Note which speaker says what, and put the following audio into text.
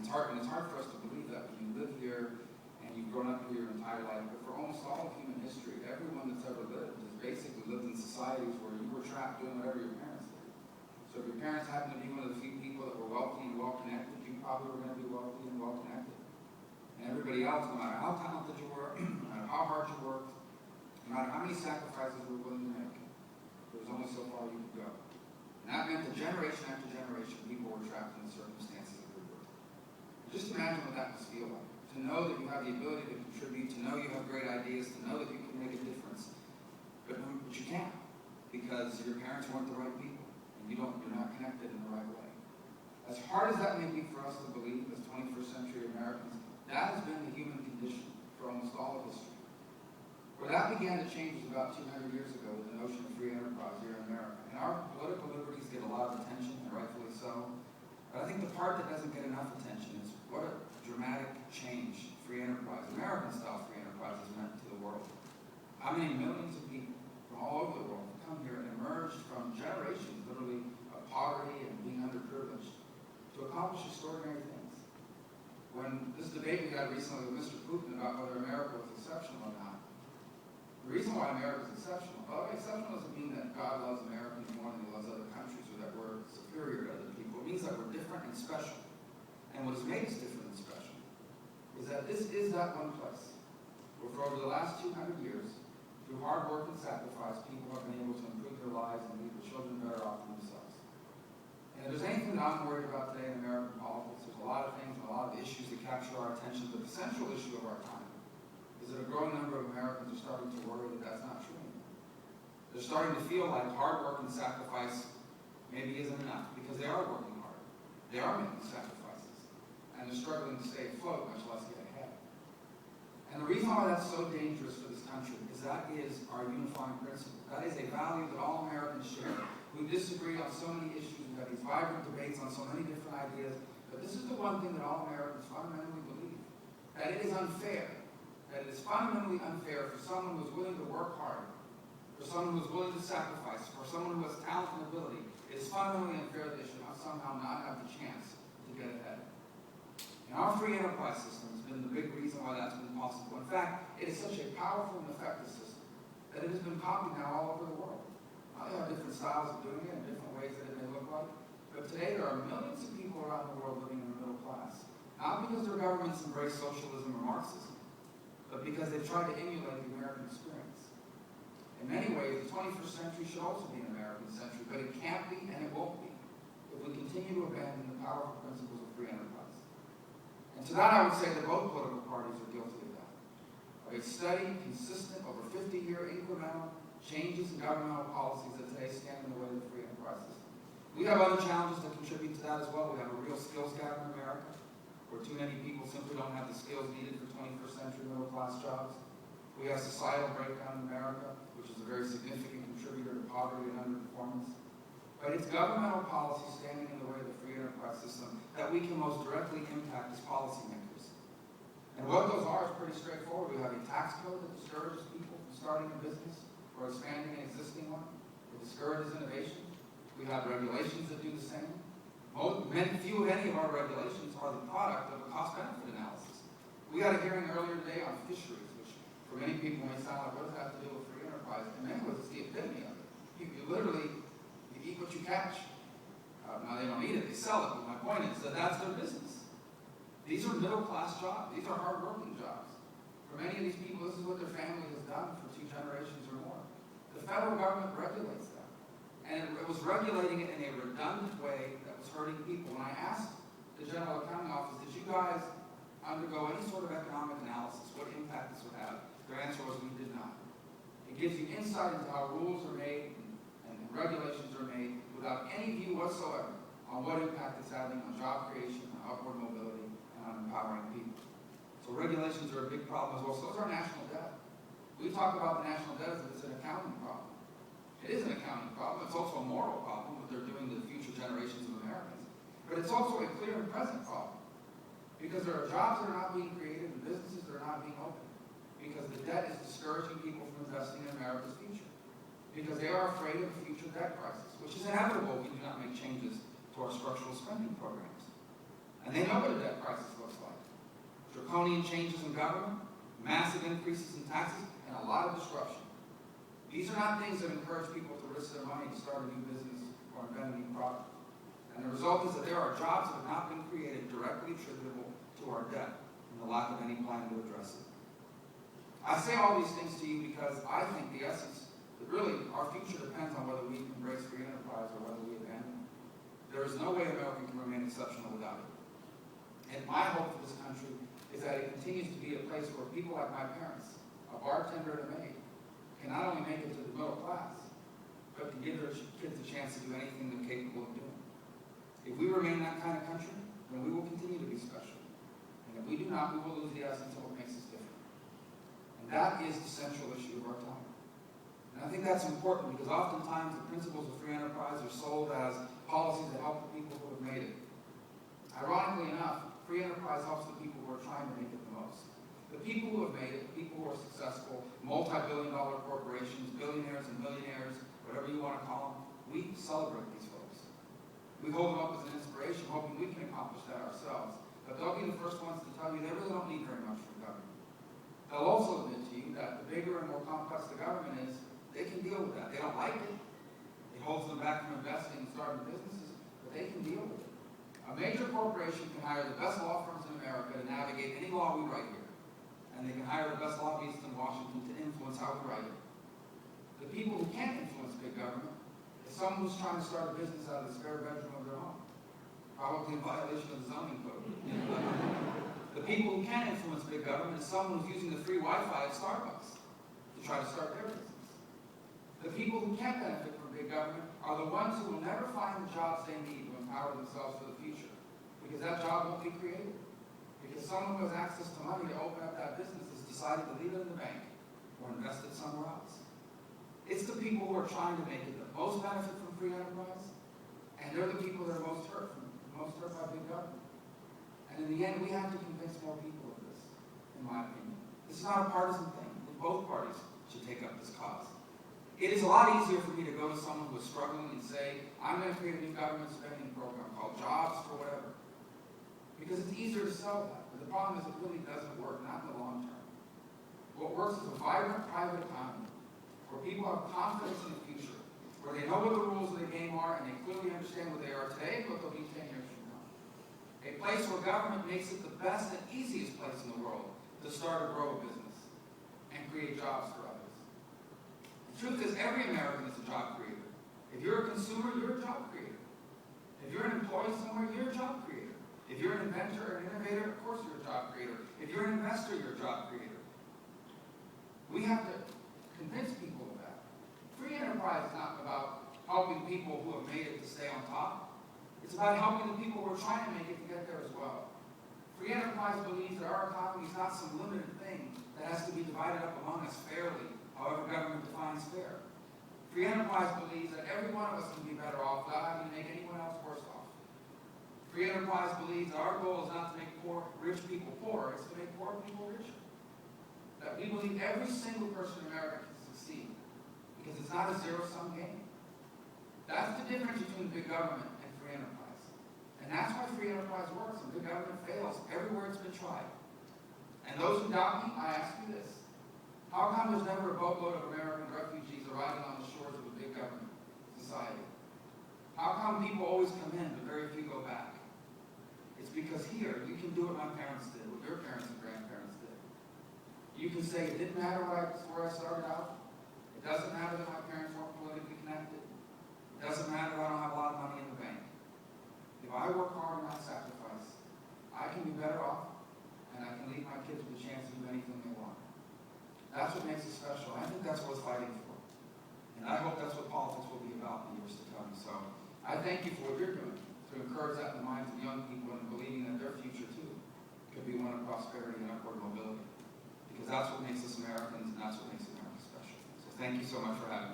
Speaker 1: and it's hard for us to believe that when you live here and you've grown up here your entire life. But for almost all of human history, everyone that's ever lived has basically lived in societies where you were trapped doing whatever your parents did. So if your parents happened to be one of the few people that were wealthy and well-connected, you probably were going to be wealthy and well-connected. And everybody else, no matter how talented you were, no matter how hard you worked, no matter how many sacrifices you were willing to make, there was only so far you could go. And that meant that generation after generation, people were trapped in the circumstances that we were. Just imagine what that must feel like. To know that you have the ability to contribute, to know you have great ideas, to know that you can make a difference. But you can't, because your parents weren't the right people, and you're not connected in the right way. As hard as that may be for us to believe as 21st century Americans, that has been the human condition for almost all of history. Where that began to change was about 200 years ago with the notion of free enterprise here in America. And our political liberties get a lot of attention, and rightfully so. But I think the part that doesn't get enough attention is what a dramatic change free enterprise, American-style free enterprise, has meant to the world. How many millions of people from all over the world have come here and emerged from generations, literally, of poverty and being underprivileged to accomplish extraordinary things. When this debate we had recently with Mr. Putin about whether America was exceptional or not, the reason why America is exceptional, by the way, exceptional doesn't mean that God loves Americans more than he loves other countries or that we're superior to other people. It means that we're different and special. And what has made us different and special is that this is that one place where for over the last 200 years, through hard work and sacrifice, people have been able to improve their lives and leave their children better off than themselves. And if there's anything that I'm worried about today in American politics, there's a lot of things and a lot of issues that capture our attention, but the central issue of our time is that a growing number of Americans are starting to worry that that's not true anymore. They're starting to feel like hard work and sacrifice maybe isn't enough because they are working hard. They are making sacrifices. And they're struggling to stay afloat, much less get ahead. And the reason why that's so dangerous for this country is that is our unifying principle. That is a value that all Americans share. We disagree on so many issues. We have these vibrant debates on so many different ideas. But this is the one thing that all Americans fundamentally believe. That it is unfair. That it is fundamentally unfair for someone who is willing to work hard, for someone who is willing to sacrifice, for someone who has talent and ability. It is fundamentally unfair that they should somehow not have the chance to get ahead. And our free enterprise system has been the big reason why that's been possible. In fact, it is such a powerful and effective system that it has been copied now all over the world. Now, they have different styles of doing it and different ways that it may look like. But today there are millions of people around the world living in the middle class. Not because their governments embrace socialism or Marxism, but because they've tried to emulate the American experience. In many ways, the 21st century should also be an American century, but it can't be and it won't be if we continue to abandon the powerful principles of free enterprise. And to that I would say that both political parties are guilty of that. Of a steady, consistent, over 50-year incremental changes in governmental policies that today stand in the way of the free enterprise system. We have other challenges that contribute to that as well. We have a real skills gap in America, where too many people simply don't have the skills needed for 21st century middle-class jobs. We have societal breakdown in America, which is a very significant contributor to poverty and underperformance. But it's governmental policy standing in the way of the free enterprise system that we can most directly impact as policymakers. And what those are is pretty straightforward. We have a tax code that discourages people from starting a business or expanding an existing one. It discourages innovation. We have regulations that do the same. Few, if any, of our regulations are the product of a cost-benefit analysis. We had a hearing earlier today on fisheries, which for many people may sound like, what does that have to do with free enterprise? In many ways, it's the epitome of it. You literally eat what you catch. Now, they don't eat it, they sell it. But my point is that that's their business. These are middle-class jobs. These are hard-working jobs. For many of these people, this is what their family has done for 2 generations or more. The federal government regulates that. And it was regulating it in a redundant way that was hurting people. When I asked the General Accounting Office, did you guys undergo any sort of economic analysis, what impact this would have? Their answer was, we did not. It gives you insight into how rules are made and regulations are made without any view whatsoever on what impact it's having on job creation, on upward mobility, and on empowering people. So regulations are a big problem as well. So is our national debt. We talk about the national debt as if it's an accounting problem. It is an accounting problem. It's also a moral problem, what they're doing to the future generations of Americans. But it's also a clear and present problem. Because there are jobs that are not being created and businesses that are not being opened. Because the debt is discouraging people from investing in America's future. Because they are afraid of a future debt crisis, which is inevitable if we do not make changes to our structural spending programs. And they know what a debt crisis looks like. Draconian changes in government, massive increases in taxes, and a lot of disruption. These are not things that encourage people to risk their money to start a new business or invent a new product. And the result is that there are jobs that have not been created directly attributable to our debt and the lack of any plan to address it. I say all these things to you because I think the essence, that really our future depends on whether we embrace free enterprise or whether we abandon it. There is no way America can remain exceptional without it. And my hope for this country is that it continues to be a place where people like my parents, a bartender and a maid, can not only make it to the middle class, but can give their kids a chance to do anything they're capable of doing. If we remain that kind of country, then we will continue to be special. And if we do not, we will lose the essence of what makes us different. And that is the central issue of our time. And I think that's important because oftentimes the principles of free enterprise are sold as policies that help the people who have made it. Ironically enough, free enterprise helps the people who are trying to make it the most. The people who have made it, the people who are successful, multi-billion-dollar corporations, billionaires and millionaires, whatever you want to call them, we celebrate these folks. We hold them up as an inspiration, hoping we can accomplish that ourselves. But they'll be the first ones to tell you they really don't need very much from government. They'll also admit to you that the bigger and more complex the government is, they can deal with that. They don't like it. It holds them back from investing and starting businesses, but they can deal with it. A major corporation can hire the best law firms in America to navigate any law we write here. And they can hire the best lobbyists in Washington to influence how we write it. The people who can't influence big government is someone who's trying to start a business out of the spare bedroom of their home, probably in violation of the zoning code. The people who can influence big government is someone who's using the free Wi-Fi at Starbucks to try to start their business. The people who can't benefit from big government are the ones who will never find the jobs they need to empower themselves for the future, because that job won't be created. Because someone who has access to money to open up that business has decided to leave it in the bank or invest it somewhere else. It's the people who are trying to make it the most benefit from free enterprise, and they're the people that are most hurt by big government. And in the end, we have to convince more people of this, in my opinion. It's not a partisan thing. Both parties should take up this cause. It is a lot easier for me to go to someone who is struggling and say, I'm going to create a new government spending program called Jobs for Whatever. Because it's easier to sell that. But the problem is it really doesn't work, not in the long term. What works is a vibrant private economy where people have confidence in the future, where they know what the rules of the game are and they clearly understand what they are today and what they'll be 10 years from now. A place where government makes it the best and easiest place in the world to start or grow a business and create jobs for others. The truth is, every American is a job creator. If you're a consumer, you're a job creator. If you're an employee somewhere, you're a job creator. If you're an inventor or an innovator, of course you're a job creator. If you're an investor, you're a job creator. We have to convince people of that. Free enterprise is not about helping people who have made it to stay on top. It's about helping the people who are trying to make it to get there as well. Free enterprise believes that our economy is not some limited thing that has to be divided up among us fairly, however government defines fair. Free enterprise believes that every one of us can be better off without having to make anyone else worse off. Free enterprise believes that our goal is not to make rich people poorer, it's to make poor people richer. That we believe every single person in America can succeed, because it's not a zero-sum game. That's the difference between big government and free enterprise. And that's why free enterprise works and big government fails everywhere it's been tried. And those who doubt me, I ask you this. How come there's never a boatload of American refugees arriving on the shores of a big government society? How come people always come in, but very few go back? It's because here, you can do what my parents did, what your parents and grandparents did. You can say, it didn't matter where I started out. It doesn't matter that my parents weren't politically connected. It doesn't matter that I don't have a lot of money in the bank. If I work hard and I sacrifice, I can be better off, and I can leave my kids with a chance to do anything they want. That's what makes it special. I think that's what it's fighting for. And I hope that's what politics will be about in the years to come. So I thank you for what you're doing to encourage that in the minds of young people and believing that their future, too, could be one of prosperity and upward mobility. Because that's what makes us Americans, and that's what makes America special. So thank you so much for having me.